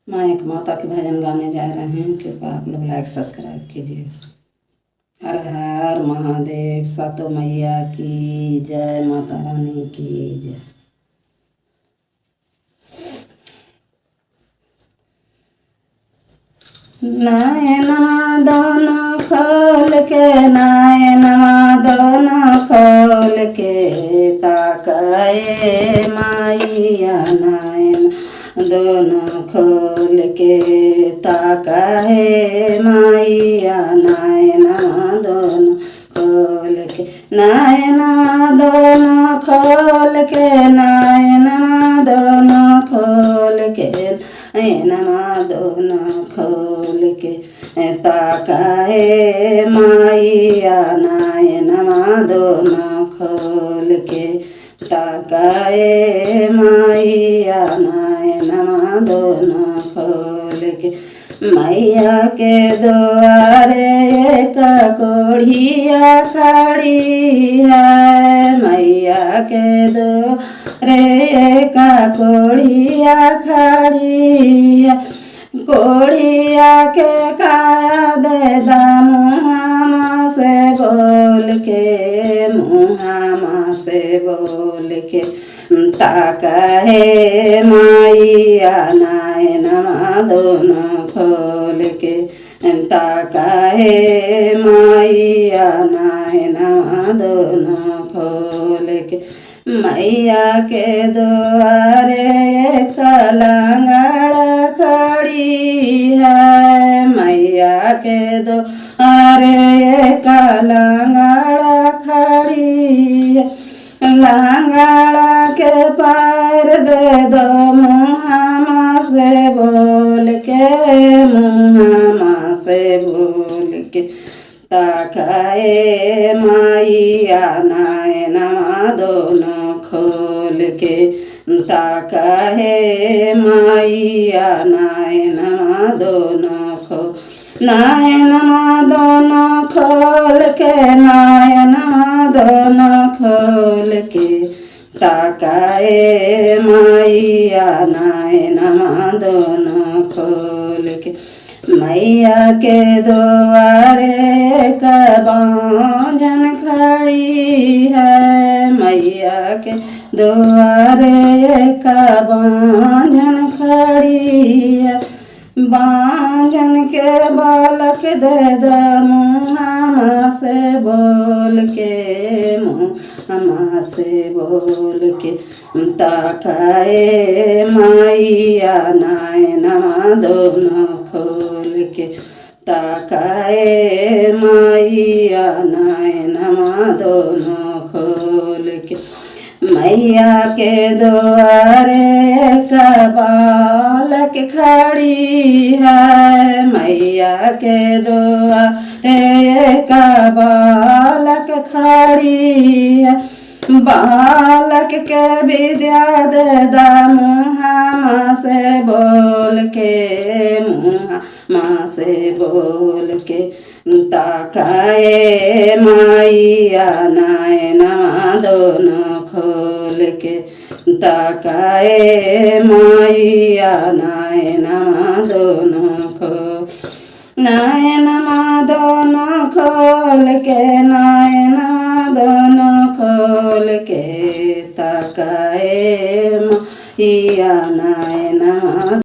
माँ एक माता के भजन गाने जा रहे हैं, कृपया आप लोग लाइक सब्सक्राइब कीजिए। हर हर महादेव, सातो मैया की जय, माता रानी की जय। नयनमा दोनों खोल के, नयनमा दोनों खोल के ताकाए माइया, नयन दोनों खोल के ताकाए माइया, नयना दोनों खोल के, नयनमा दोनों खोल के, नयनमा दोनों खोल के, नयनमा दोनों खोल के ताकाए माइया, नयनमा दोनों खोल के ताकाए माइया, नयनमा दोनों खोल के। मैया के द्वारे एक कोढ़िया खड़ी है, मैया के द्वारे एक कोढ़िया खड़ी है, कोढ़िया के काया दे दा मुहामा से बोल के, मुहामा से बोल के ताकाए माइया, नयनमा दोनों खोल के ताकाए माइया, नयनमा दोनों खोल के। मैया के द्वारे एक लंगड़ा खड़ी है, मैया के द्वारे एक लंगड़ा खड़ी है, लंगड़ा के पैर दे दो मुहामा से बोल के, मुहामा से बोल के ताकाए माइया, नयनमा दोनों खोल के ताकाए माइया, नयनमा दोनों खोल, नयनमा दोनों खोल के, नयनमा दोनों खोल के ताकाए माइया, नयनमा दोनों खोल के। मैया के द्वारे का बांझन खड़ी है, मैया के द्वारे का बांझन खड़ी है, बांझन के बालक दे द मुहामा से बोल के, मुहामा से बोल के ताकाए माइया, नयनमा दोनों खोल के ताकाए माइया, नयनमा दोनों खोल के। मैया के द्वारे का बालक खड़ी है, मैया के द्वारे का बालक खड़ी है, बालक के विद्या दे दा मुहामा से बोल के, मुहामा से बोल के ताकाए माइया, नयनमा दोनों खोल के ताकाए माइया, नयनमा दोनों खोल, नयनमा दोनों खोल के, नयनमा दोनों खोल के ताकाए माइया, नयनमा